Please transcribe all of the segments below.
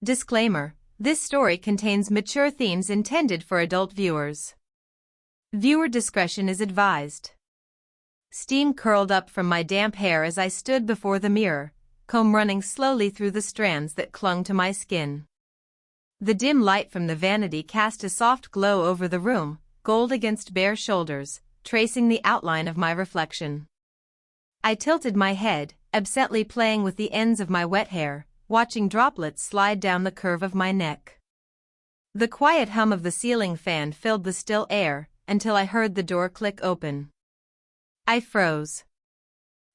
Disclaimer: this story contains mature themes intended for adult viewers. Viewer discretion is advised. Steam curled up from my damp hair as I stood before the mirror, comb running slowly through the strands that clung to my skin. The dim light from the vanity cast a soft glow over the room, gold against bare shoulders, tracing the outline of my reflection. I tilted my head, absently playing with the ends of my wet hair, watching droplets slide down the curve of my neck. The quiet hum of the ceiling fan filled the still air, until I heard the door click open. I froze.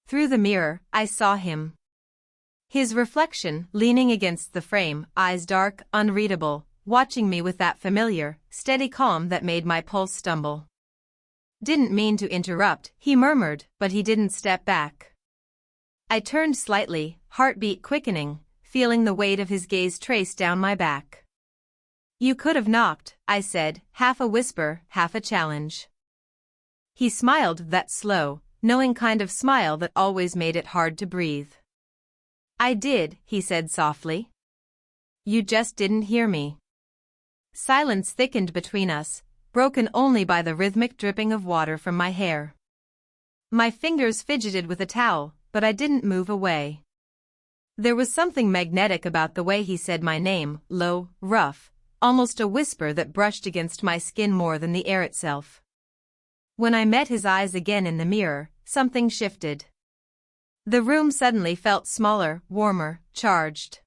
Through the mirror, I saw him. His reflection, leaning against the frame, eyes dark, unreadable, watching me with that familiar, steady calm that made my pulse stumble. "Didn't mean to interrupt," he murmured, but he didn't step back. I turned slightly, heartbeat quickening, feeling the weight of his gaze trace down my back. "You could have knocked," I said, half a whisper, half a challenge. He smiled, that slow, knowing kind of smile that always made it hard to breathe. "I did," he said softly. "You just didn't hear me." Silence thickened between us, broken only by the rhythmic dripping of water from my hair. My fingers fidgeted with a towel, but I didn't move away. There was something magnetic about the way he said my name, low, rough, almost a whisper that brushed against my skin more than the air itself. When I met his eyes again in the mirror, something shifted. The room suddenly felt smaller, warmer, charged.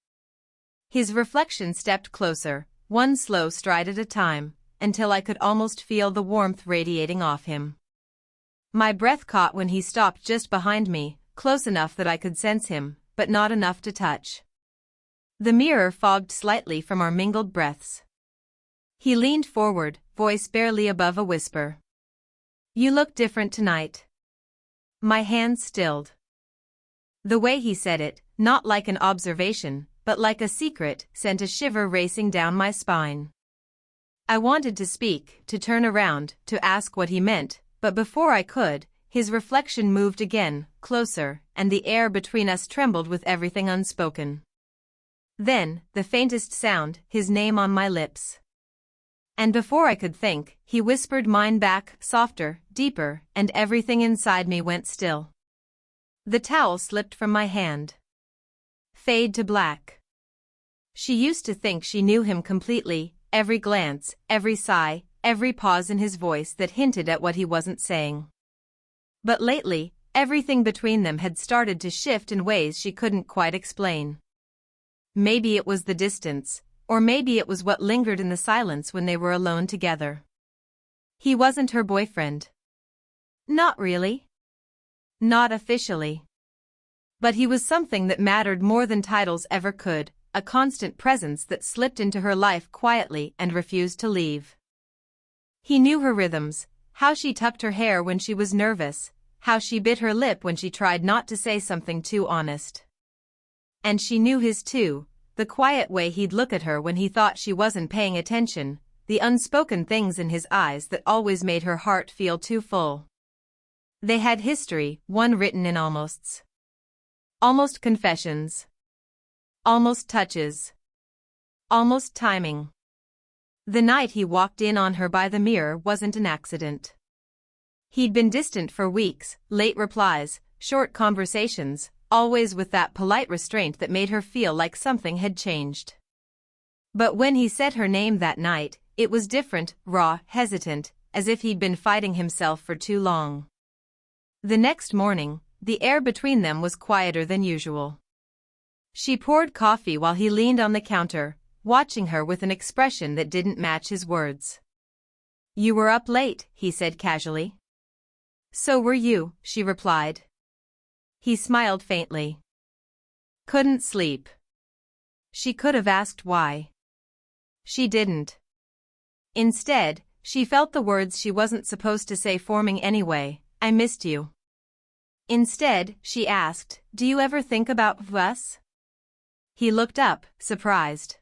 His reflection stepped closer, one slow stride at a time, until I could almost feel the warmth radiating off him. My breath caught when he stopped just behind me, close enough that I could sense him, but not enough to touch. The mirror fogged slightly from our mingled breaths. He leaned forward, voice barely above a whisper. "You look different tonight." My hands stilled. The way he said it, not like an observation, but like a secret, sent a shiver racing down my spine. I wanted to speak, to turn around, to ask what he meant, but before I could, his reflection moved again, closer, and the air between us trembled with everything unspoken. Then, the faintest sound, his name on my lips. And before I could think, he whispered mine back, softer, deeper, and everything inside me went still. The towel slipped from my hand. Fade to black. She used to think she knew him completely, every glance, every sigh, every pause in his voice that hinted at what he wasn't saying. But lately, everything between them had started to shift in ways she couldn't quite explain. Maybe it was the distance, or maybe it was what lingered in the silence when they were alone together. He wasn't her boyfriend. Not really. Not officially. But he was something that mattered more than titles ever could, a constant presence that slipped into her life quietly and refused to leave. He knew her rhythms, how she tucked her hair when she was nervous, how she bit her lip when she tried not to say something too honest. And she knew his too, the quiet way he'd look at her when he thought she wasn't paying attention, the unspoken things in his eyes that always made her heart feel too full. They had history, one written in almosts. Almost confessions. Almost touches. Almost timing. The night he walked in on her by the mirror wasn't an accident. He'd been distant for weeks, late replies, short conversations, always with that polite restraint that made her feel like something had changed. But when he said her name that night, it was different, raw, hesitant, as if he'd been fighting himself for too long. The next morning, the air between them was quieter than usual. She poured coffee while he leaned on the counter, watching her with an expression that didn't match his words. "You were up late," he said casually. "So were you," she replied. He smiled faintly. "Couldn't sleep." She could have asked why. She didn't. Instead, she felt the words she wasn't supposed to say forming anyway, "I missed you." Instead, she asked, "Do you ever think about us?" He looked up, surprised.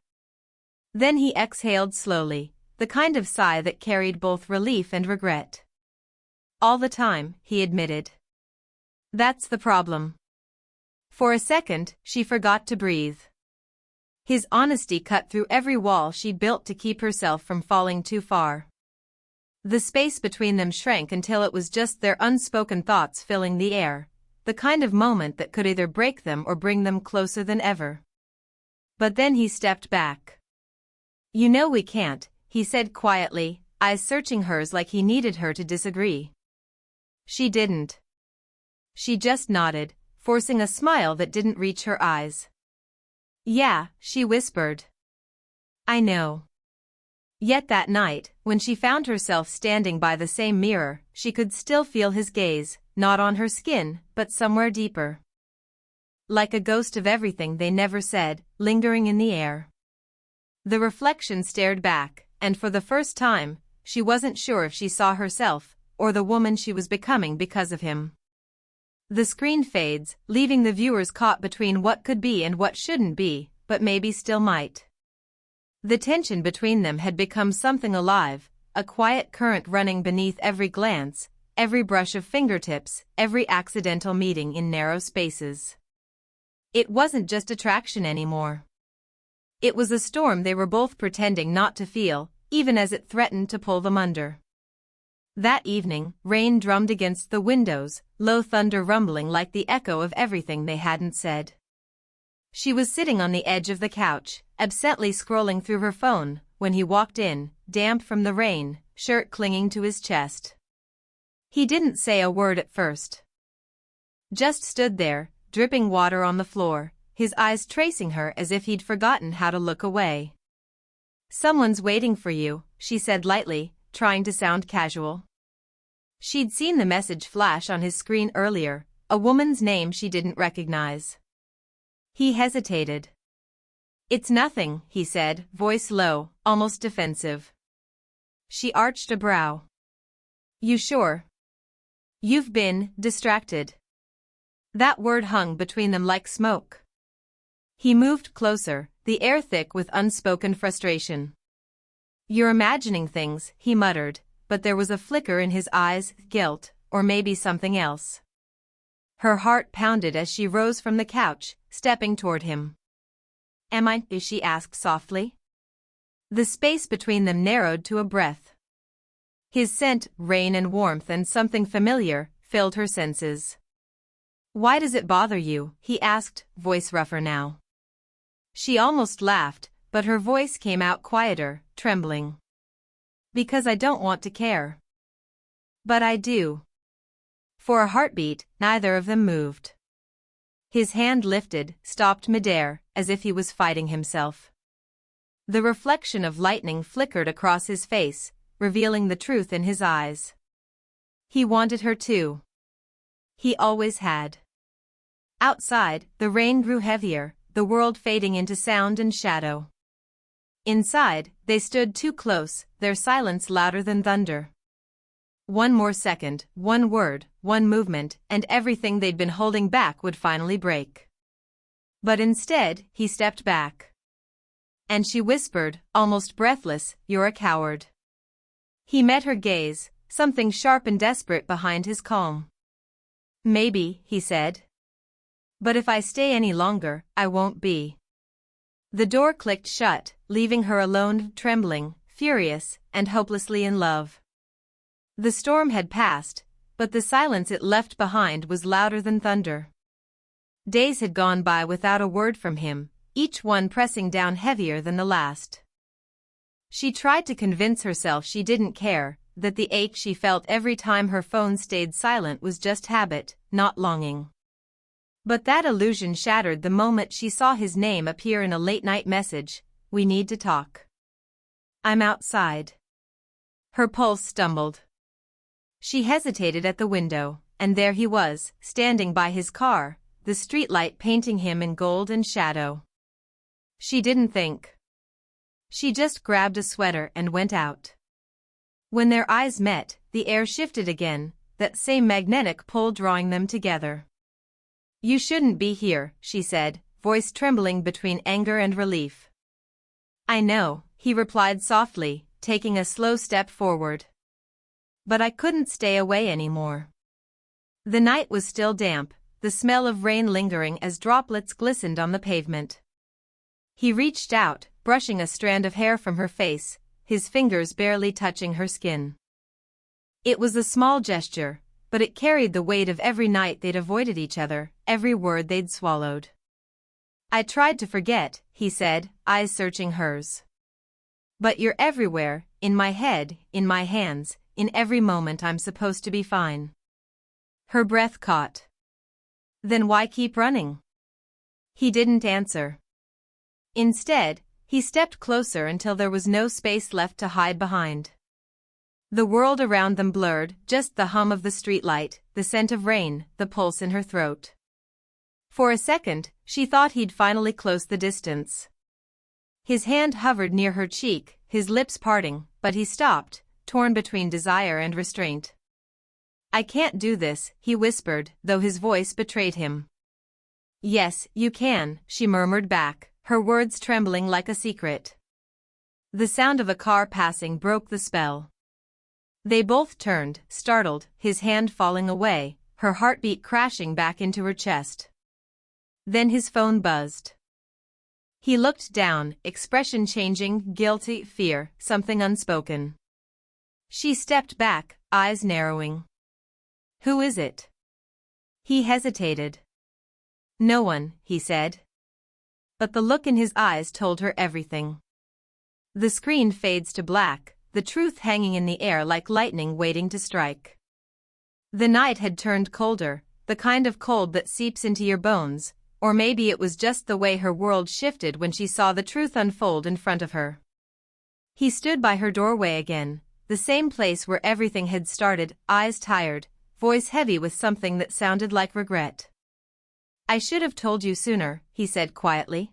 Then he exhaled slowly, the kind of sigh that carried both relief and regret. "All the time," he admitted. "That's the problem." For a second, she forgot to breathe. His honesty cut through every wall she'd built to keep herself from falling too far. The space between them shrank until it was just their unspoken thoughts filling the air, the kind of moment that could either break them or bring them closer than ever. But then he stepped back. "You know we can't," he said quietly, eyes searching hers like he needed her to disagree. She didn't. She just nodded, forcing a smile that didn't reach her eyes. "Yeah," she whispered. "I know." Yet that night, when she found herself standing by the same mirror, she could still feel his gaze, not on her skin, but somewhere deeper. Like a ghost of everything they never said, lingering in the air. The reflection stared back, and for the first time, she wasn't sure if she saw herself, or the woman she was becoming because of him. The screen fades, leaving the viewers caught between what could be and what shouldn't be, but maybe still might. The tension between them had become something alive, a quiet current running beneath every glance, every brush of fingertips, every accidental meeting in narrow spaces. It wasn't just attraction anymore. It was a storm they were both pretending not to feel, even as it threatened to pull them under. That evening, rain drummed against the windows, low thunder rumbling like the echo of everything they hadn't said. She was sitting on the edge of the couch, absently scrolling through her phone, when he walked in, damp from the rain, shirt clinging to his chest. He didn't say a word at first. Just stood there, dripping water on the floor, his eyes tracing her as if he'd forgotten how to look away. "Someone's waiting for you," she said lightly, trying to sound casual. She'd seen the message flash on his screen earlier, a woman's name she didn't recognize. He hesitated. "It's nothing," he said, voice low, almost defensive. She arched a brow. "You sure? You've been distracted." That word hung between them like smoke. He moved closer, the air thick with unspoken frustration. "You're imagining things," he muttered, but there was a flicker in his eyes, guilt, or maybe something else. Her heart pounded as she rose from the couch, stepping toward him. "Am I?" she asked softly. The space between them narrowed to a breath. His scent, rain and warmth and something familiar, filled her senses. "Why does it bother you?" he asked, voice rougher now. She almost laughed, but her voice came out quieter, trembling. "Because I don't want to care." "But I do." For a heartbeat, neither of them moved. His hand lifted, stopped midair, as if he was fighting himself. The reflection of lightning flickered across his face, revealing the truth in his eyes. He wanted her too. He always had. Outside, the rain grew heavier, the world fading into sound and shadow. Inside, they stood too close, their silence louder than thunder. One more second, one word, one movement, and everything they'd been holding back would finally break. But instead, he stepped back. And she whispered, almost breathless, "You're a coward." He met her gaze, something sharp and desperate behind his calm. "Maybe," he said. "But if I stay any longer, I won't be." The door clicked shut, leaving her alone, trembling, furious, and hopelessly in love. The storm had passed, but the silence it left behind was louder than thunder. Days had gone by without a word from him, each one pressing down heavier than the last. She tried to convince herself she didn't care, that the ache she felt every time her phone stayed silent was just habit, not longing. But that illusion shattered the moment she saw his name appear in a late-night message, "We need to talk." "I'm outside." Her pulse stumbled. She hesitated at the window, and there he was, standing by his car, the streetlight painting him in gold and shadow. She didn't think. She just grabbed a sweater and went out. When their eyes met, the air shifted again, that same magnetic pull drawing them together. "You shouldn't be here," she said, voice trembling between anger and relief. "I know," he replied softly, taking a slow step forward. "But I couldn't stay away anymore." The night was still damp, the smell of rain lingering as droplets glistened on the pavement. He reached out, brushing a strand of hair from her face, his fingers barely touching her skin. It was a small gesture, but it carried the weight of every night they'd avoided each other, every word they'd swallowed. I tried to forget, he said, eyes searching hers. But you're everywhere, in my head, in my hands, in every moment I'm supposed to be fine. Her breath caught. Then why keep running? He didn't answer. Instead, he stepped closer until there was no space left to hide behind. The world around them blurred, just the hum of the streetlight, the scent of rain, the pulse in her throat. For a second, she thought he'd finally closed the distance. His hand hovered near her cheek, his lips parting, but he stopped, torn between desire and restraint. I can't do this, he whispered, though his voice betrayed him. Yes, you can, she murmured back, her words trembling like a secret. The sound of a car passing broke the spell. They both turned, startled, his hand falling away, her heartbeat crashing back into her chest. Then his phone buzzed. He looked down, expression changing, guilty, fear, something unspoken. She stepped back, eyes narrowing. Who is it? He hesitated. No one, he said. But the look in his eyes told her everything. The screen fades to black, the truth hanging in the air like lightning waiting to strike. The night had turned colder, the kind of cold that seeps into your bones, or maybe it was just the way her world shifted when she saw the truth unfold in front of her. He stood by her doorway again, the same place where everything had started, eyes tired, voice heavy with something that sounded like regret. I should have told you sooner, he said quietly.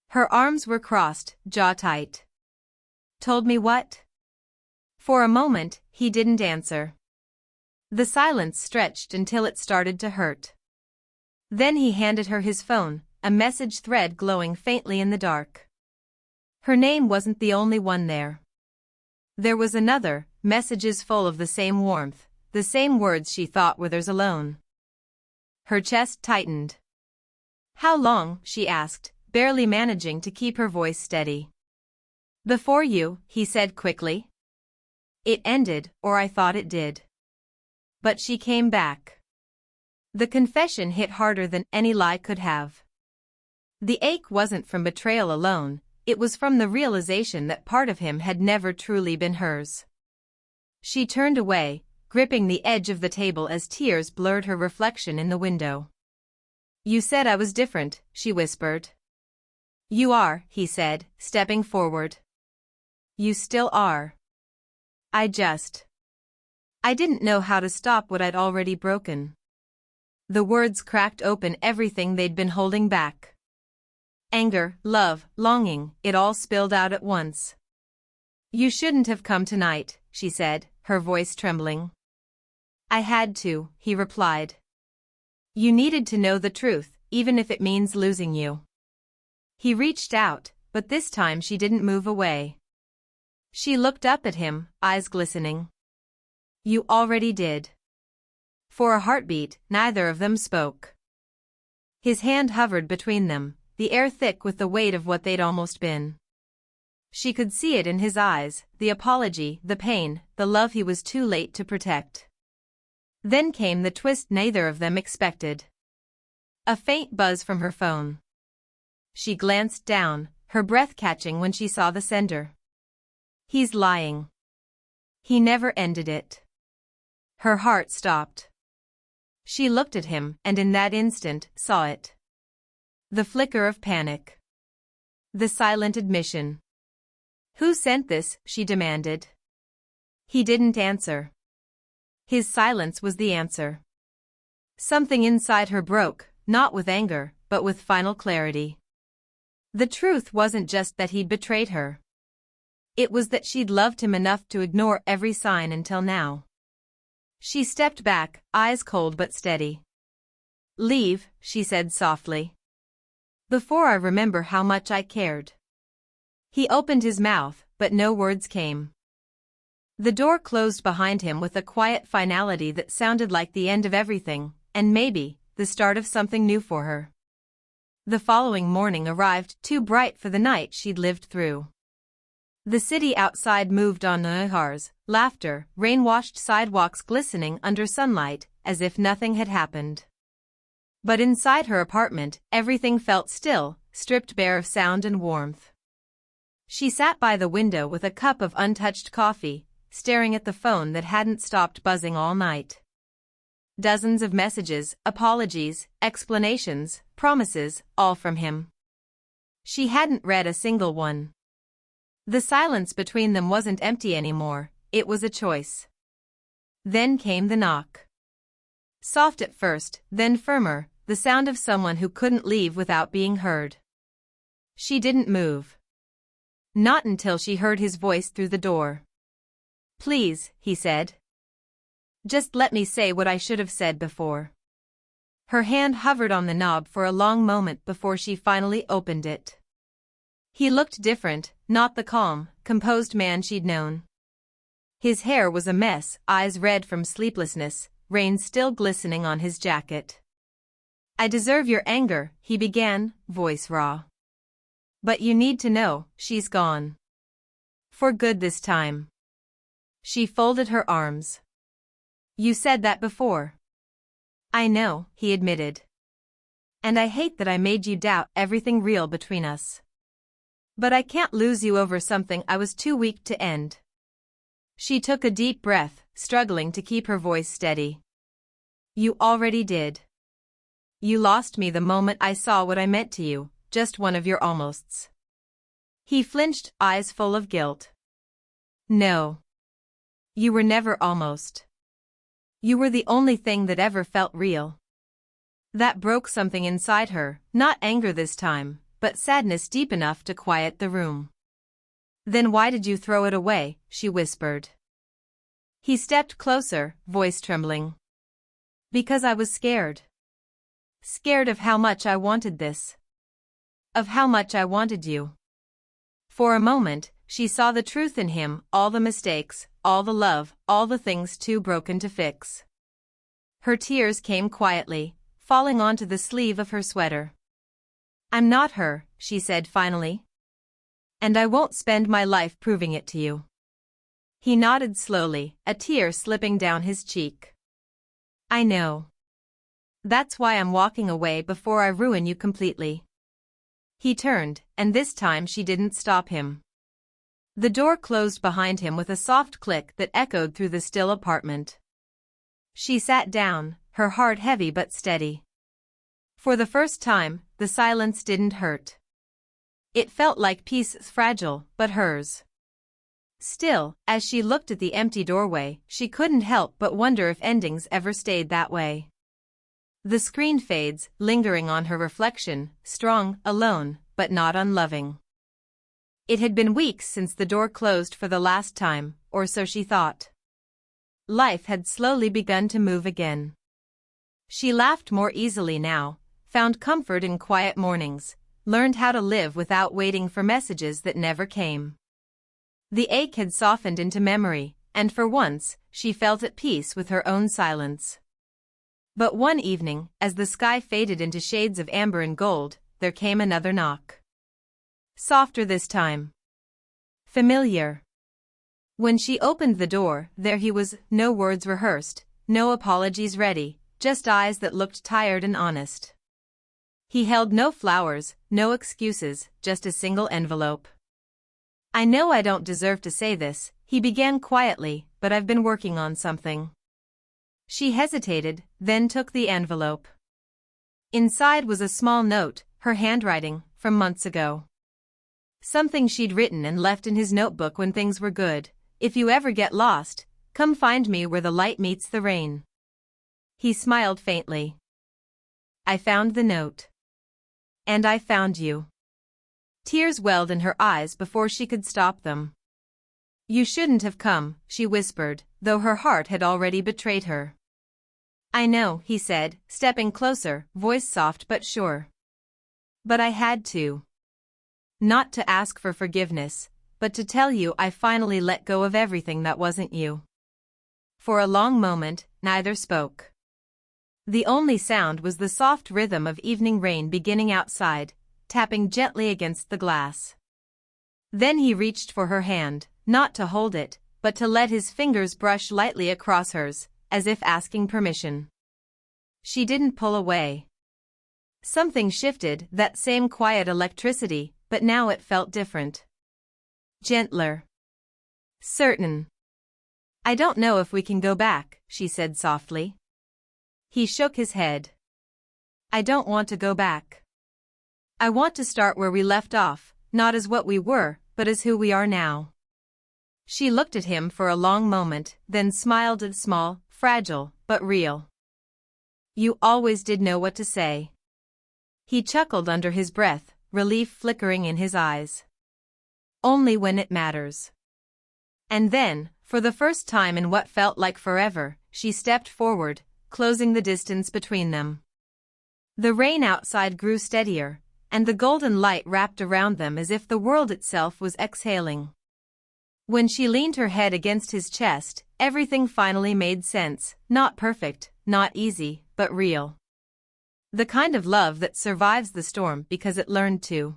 Her arms were crossed, jaw tight. Told me what? For a moment, he didn't answer. The silence stretched until it started to hurt. Then he handed her his phone, a message thread glowing faintly in the dark. Her name wasn't the only one there. There was another, messages full of the same warmth, the same words she thought were theirs alone. Her chest tightened. How long, she asked, barely managing to keep her voice steady. Before you, he said quickly. It ended, or I thought it did. But she came back. The confession hit harder than any lie could have. The ache wasn't from betrayal alone, it was from the realization that part of him had never truly been hers. She turned away, gripping the edge of the table as tears blurred her reflection in the window. You said I was different, she whispered. You are, he said, stepping forward. You still are. I didn't know how to stop what I'd already broken. The words cracked open everything they'd been holding back. Anger, love, longing, it all spilled out at once. You shouldn't have come tonight, she said, her voice trembling. I had to, he replied. You needed to know the truth, even if it means losing you. He reached out, but this time she didn't move away. She looked up at him, eyes glistening. You already did. For a heartbeat, neither of them spoke. His hand hovered between them, the air thick with the weight of what they'd almost been. She could see it in his eyes, the apology, the pain, the love he was too late to protect. Then came the twist neither of them expected. A faint buzz from her phone. She glanced down, her breath catching when she saw the sender. He's lying. He never ended it. Her heart stopped. She looked at him and in that instant saw it. The flicker of panic. The silent admission. Who sent this? She demanded. He didn't answer. His silence was the answer. Something inside her broke, not with anger, but with final clarity. The truth wasn't just that he'd betrayed her. It was that she'd loved him enough to ignore every sign until now. She stepped back, eyes cold but steady. Leave, she said softly. Before I remember how much I cared. He opened his mouth, but no words came. The door closed behind him with a quiet finality that sounded like the end of everything, and maybe, the start of something new for her. The following morning arrived too bright for the night she'd lived through. The city outside moved on cars, laughter, rain-washed sidewalks glistening under sunlight, as if nothing had happened. But inside her apartment, everything felt still, stripped bare of sound and warmth. She sat by the window with a cup of untouched coffee, staring at the phone that hadn't stopped buzzing all night. Dozens of messages, apologies, explanations, promises, all from him. She hadn't read a single one. The silence between them wasn't empty anymore, it was a choice. Then came the knock. Soft at first, then firmer, the sound of someone who couldn't leave without being heard. She didn't move. Not until she heard his voice through the door. "Please," he said. "Just let me say what I should have said before." Her hand hovered on the knob for a long moment before she finally opened it. He looked different, not the calm, composed man she'd known. His hair was a mess, eyes red from sleeplessness, rain still glistening on his jacket. "I deserve your anger," he began, voice raw. "But you need to know, she's gone. For good this time." She folded her arms. "You said that before." "I know," he admitted. "And I hate that I made you doubt everything real between us. But I can't lose you over something I was too weak to end." She took a deep breath, struggling to keep her voice steady. "You already did. You lost me the moment I saw what I meant to you, just one of your almosts." He flinched, eyes full of guilt. "No. You were never almost. You were the only thing that ever felt real." That broke something inside her, not anger this time, but sadness deep enough to quiet the room. "Then why did you throw it away?" she whispered. He stepped closer, voice trembling. "Because I was scared. Scared of how much I wanted this. Of how much I wanted you." For a moment, she saw the truth in him, all the mistakes, all the love, all the things too broken to fix. Her tears came quietly, falling onto the sleeve of her sweater. "I'm not her," she said finally. "And I won't spend my life proving it to you." He nodded slowly, a tear slipping down his cheek. "I know. That's why I'm walking away before I ruin you completely." He turned, and this time she didn't stop him. The door closed behind him with a soft click that echoed through the still apartment. She sat down, her heart heavy but steady. For the first time, the silence didn't hurt. It felt like peace, fragile, but hers. Still, as she looked at the empty doorway, she couldn't help but wonder if endings ever stayed that way. The screen fades, lingering on her reflection, strong, alone, but not unloving. It had been weeks since the door closed for the last time, or so she thought. Life had slowly begun to move again. She laughed more easily now, found comfort in quiet mornings, learned how to live without waiting for messages that never came. The ache had softened into memory, and for once, she felt at peace with her own silence. But one evening, as the sky faded into shades of amber and gold, there came another knock. Softer this time. Familiar. When she opened the door, there he was, no words rehearsed, no apologies ready, just eyes that looked tired and honest. He held no flowers, no excuses, just a single envelope. "I know I don't deserve to say this," he began quietly, "but I've been working on something." She hesitated, then took the envelope. Inside was a small note, her handwriting, from months ago. Something she'd written and left in his notebook when things were good. "If you ever get lost, come find me where the light meets the rain." He smiled faintly. "I found the note. And I found you." Tears welled in her eyes before she could stop them. "You shouldn't have come," she whispered, though her heart had already betrayed her. "I know," he said, stepping closer, voice soft but sure. "But I had to. Not to ask for forgiveness, but to tell you I finally let go of everything that wasn't you." For a long moment, neither spoke. The only sound was the soft rhythm of evening rain beginning outside, tapping gently against the glass. Then he reached for her hand, not to hold it, but to let his fingers brush lightly across hers, as if asking permission. She didn't pull away. Something shifted, that same quiet electricity, but now it felt different. Gentler. Certain. I don't know if we can go back, she said softly. He shook his head. I don't want to go back. I want to start where we left off, not as what we were, but as who we are now. She looked at him for a long moment, then smiled at small, fragile, but real. You always did know what to say. He chuckled under his breath, relief flickering in his eyes. Only when it matters. And then, for the first time in what felt like forever, she stepped forward, closing the distance between them. The rain outside grew steadier, and the golden light wrapped around them as if the world itself was exhaling. When she leaned her head against his chest, everything finally made sense, not perfect, not easy, but real. The kind of love that survives the storm because it learned to.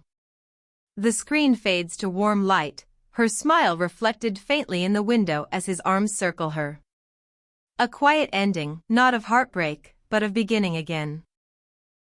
The screen fades to warm light, her smile reflected faintly in the window as his arms circle her. A quiet ending, not of heartbreak, but of beginning again.